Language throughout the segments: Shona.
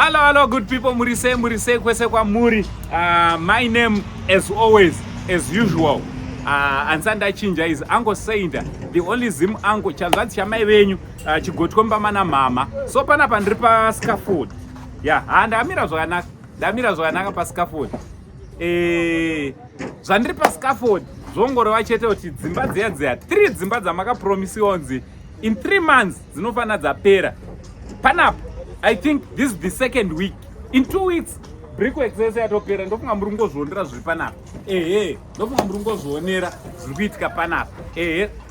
Hello, good people. Murise, kwese kwa muri. My name, as always, as usual, Ansanda Chinja is Uncle Sainda, the only Zim Uncle Chanzat Chamai venue, Chigotkomba mana mama. So panapa ndripa scaffold. Yeah, and Amira Zoanaka pa scaffold. Zandripa scaffold. Zongoro wachete oti dzimba dzea 3 dzimba dzamaka promise onzi in 3 months dzinofana dzapera panapa. I think this is the second week. In 2 weeks brickworks yatopera ndofunga muri ngozvionera zviri panapa. Ndofunga muri ngozvionera zviri kuitika panapa.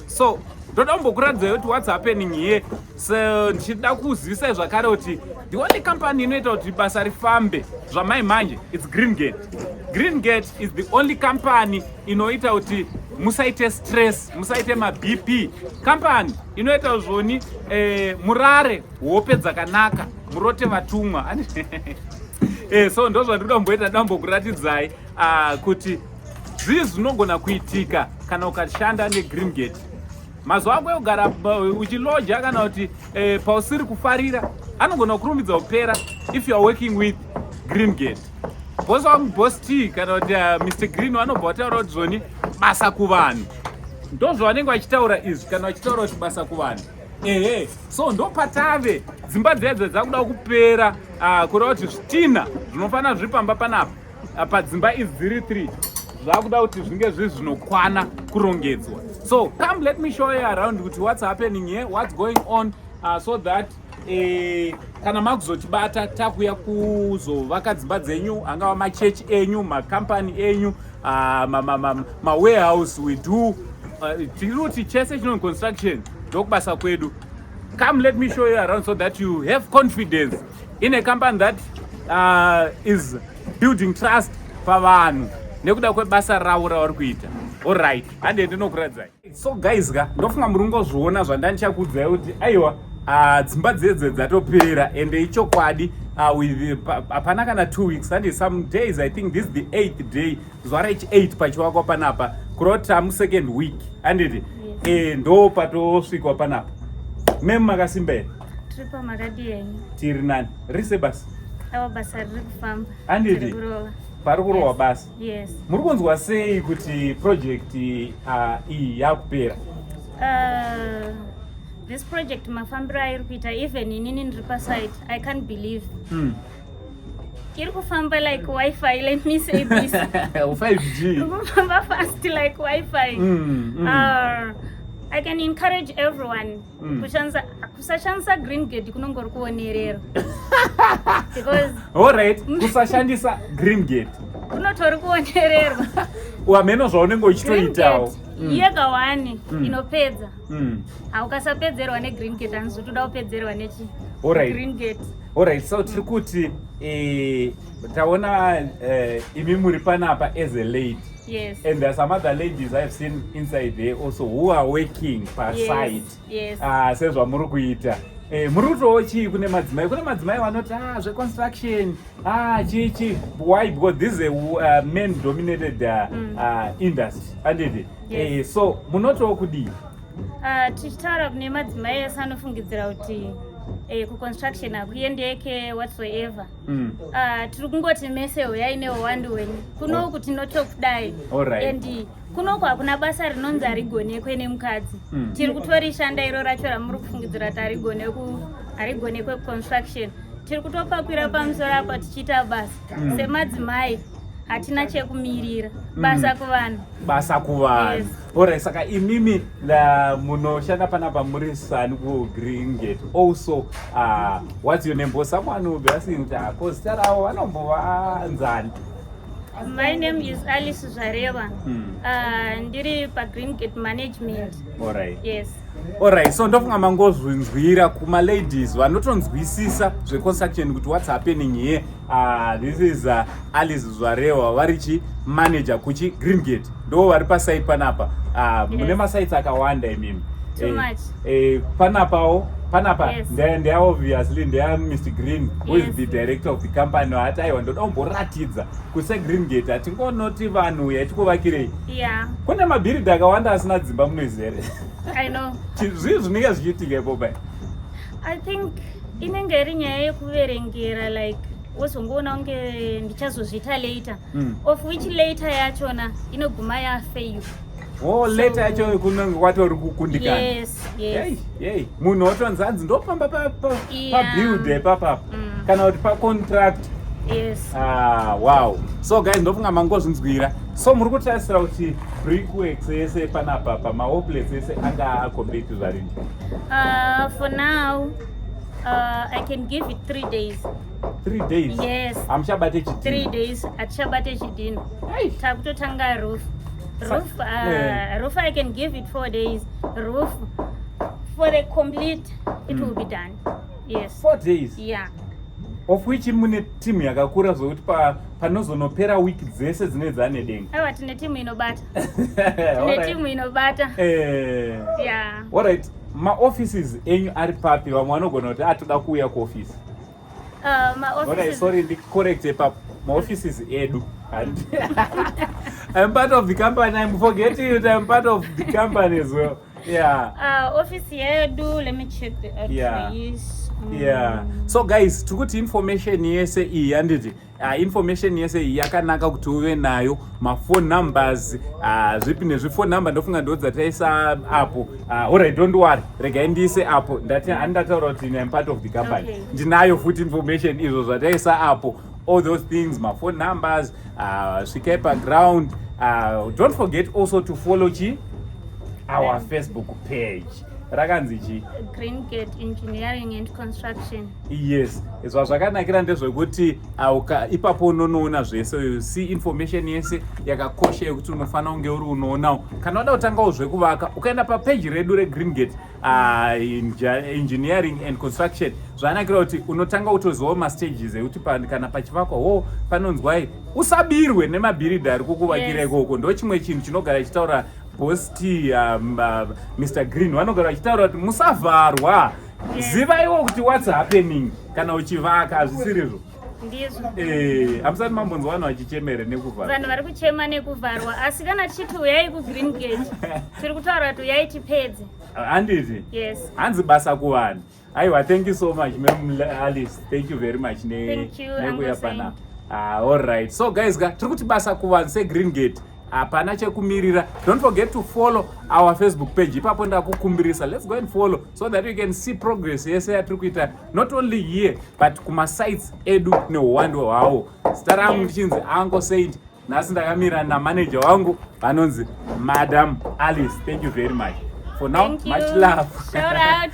So ndoda kumbokuradzai kuti what's happening here. So ndichida kuzivisa zvakare kuti the only company inoita kuti basa rifambe zvamai manje it's Greengate. Greengate is the only company inoita kuti musaite stress, musaite ma-BP. Company inoita zvoni murare hope dzakanaka, murote vatumwa. So ndo zvandoda kumboita dambokuratidzai kuti zvii zvinogona kuitika kana ukashanda neGreengate. Mazuva ako ekugara uchiloja kana kuti pausiri kufarira anogona kurumbidza kupera if you are working with Greengate. Boss wangu boss T kana kuti Mr Green vanobva vataura kuti zvoni basa kuvanhu. Ndo zvavanenge vachitaura izvi kana vachitaura kuti basa kuvanhu. So ndo patave dzimba dzedzo dzakuda kupera kureva kuti zvitina zvinofana zviri pamba panapa padzimba idzi dziri 3 zvakuda kuti zvinge zviri zvinokwana kurongedzwa. So come let me show you around kuti what's happening here, what's going on, so that kana makuzotibata takuya kuzovaka dzimba dzenyu, angava machechi enyu, makampani enyu, mawarehouse we do tiruti chese chino construction ndokubasa kwedu. Come let me show you around so that you have confidence in a company that is building trust pavanhu nekuda kwebasa ravo ravari kuita. Alright, hande ndinokuradzai. So guys ndofunga muri ngozviona zvandanichakuudzai kuti aiwa dzimba dzedze dzatopera ende ichokwadi hapana kana 2 weeks and some days. I think this is the 8th day, zuva rechi8 pachiwakwa panapa kuroti second week handiti ndo patosvikwa panapa. Mem makasimba here tripa maradi yenyu tiri nani rise basi ava basa riri kufamba handiti pari kurova basi. Yes. Muri kunzwa sei kuti project iyi yakupera? This project mafambiro airi kuita even inini ndiri pasite I can't believe iri kufamba like Wi-Fi. Let me say this 5G kufamba fast like Wi-Fi. I can encourage everyone kusashandisa Greengate kunongori kuonerera because alright kusashandisa Greengate kunotori kuonererwa wameno zvaunenge uchitoitawo yega wani inopedza. Haukasapedzerwa neGreengate hanizotoda kupedzerwa nechi Greengate. Alright, so tiri kuti taona imi muri panapa as a lady. Yes. And there are some other ladies I've seen inside there also who are working per site. Yes. Sezva muri kuita. Muri kutowo chii kune madzimai? Kune madzimai vanoti zveconstruction chichi. Why? Because this is a men dominated industry. Handiti? Yes. So munotowo kudii? Tichitaura kune madzimai ese anofungidzira kuti kuconstruction hakuendeke whatsoever. Tiri kungoti mese huyai neuwandu wenyu kunoku tinotokudai. And kunoku hakuna basa rinonzi harigonekwe nemukadzi. Tiri kutorishanda iro racho ramuri kufungidzira kuti harigonekwe construction. Tiri kutopakwira pamusoro apa tichiita basa semadzimai. Hatina chekumirira basa kuvanhu. Basa kuvanhu. Yes. Alright, saka imimi munoshanda panapa muri sani kuGreengate. Also, what's your name? Because someone will be asking because tarawo vanombovanzani. My name is Alice Zareva. Ndiri paGreengate management. Alright. Yes. Alright, so ndofunga mangozvinzwira kuma ladies vanotonzwisisa zveconstruction kuti what's happening here. This is Alice Zwarewa varichi manager kuchi Greengate. Ndo vari pasite panapa. Mune masites akawanda imimi. Too much. Panapa, yes. They are obviously Mr. Green, who is the director of the company. Ati aiwa ndodomboratidza kuse Greengate atingonoti vanhu yatikuvakirei. Yeah. Kune mabhiridha akawanda asina dzimba munoizere. I know. Zvii zvinenge zvichiitika ipopai? I think inenge iri nyaya yekuverengera like wozongoona kunge ndichazozvita later of which later yachona inoguma yafail. Later yacho kunenge kwatori kukundikana. Yes. Hey, munhu otonzi hanzi ndopamba pabuild papapa kana kuti pacontract. Yes. Wow. So guys, ndofunga mangozvinzwira. So muri kutarisira kuti brickworks ese panapa pamaoplets ese anga accommodate zvarini? For now, I can give it 3 days. 3 days? Yes. Amushabate chidini? 3 days. Atishabate chidini. Takutotanga roof. Roof I can give it 4 days. Roof for the complete it will be done. Yes. 4 days? Yeah. Of which mune team yakakura zvokuti panozonopera wiki dzese dzine dzane denga. Aiwa tine team inobata. Tine team inobata. Yeah. All right. Ma-offices enyu ari papi? Vamwe vanogona kuti atoda kuuya kuoffice. Ma-offices... Sorry, correct papo. Ma-offices edu. I'm part of the company. I'm forgetting it. I'm part of the company as well. Yeah. Office edu. Let me check the address. Yeah. So guys, tukuti information yese iyi handiti information yese iyi yakanaka kuti uve nayo, phone numbers zvipi nezvifone number ndofunga ndo dzataisa apo. Alright, don't worry, regai ndiise apo. Handataura kuti I'm part of the company. Ndinayo futi information izvo zvataisa apo. All those things, phone numbers, svikai paground. Don't forget also to follow our Facebook page. Rakanzi chi? Greengate Engineering and Construction. Yes. Izvo zvakanakira ndezvekuti ipapo unoona zvese, you see information yese yakakosha yekuti unofanira kunge uri unoonawo. Kana wada kutangawo zvekuvaka, ukaenda papage redu reGreengate Engineering and Construction, zvanakira kuti unotanga kutozivawo mastages ekuti kana pachivakwa panonzwai usabirwe nemabhiridha ari kukuvakira ikoko. Ndo chimwe chinhu chinogara chitaura Boss T, Mr. Green, vanogara vachitaura kuti musavharwa. Zivaiwo kuti what's happening kana uchivaka, hazvisirizvo. Ndizvo. Hamusati mambonzwa vanhu vachichemera nekuvharwa. Vanhu vari kuchema nekuvharwa, asi kana tichiti uyai kuGreengate, tiri kutaura kuti uyai tipedze. Handiti? Yes. Hanzi basa kuvanhu. Aiwa, thank you so much, Ma'am Alice. Thank you very much. Thank you, Uncle. All right. So guys, tiri kuti basa kuvanhu seGreengate. Apana chekumirira. Don't forget to follow our Facebook page. Ipapo ndakukumbirisa. Let's go and follow so that you can see progress. Yes, atrikuita not only here but kuma sites edu neuwando hwawo. Starangu ndichinzi Uncle Saint. Nasi ndakamira na manager wangu vanonzi Madam Alice. Thank you very much. For now, much love. Shout out.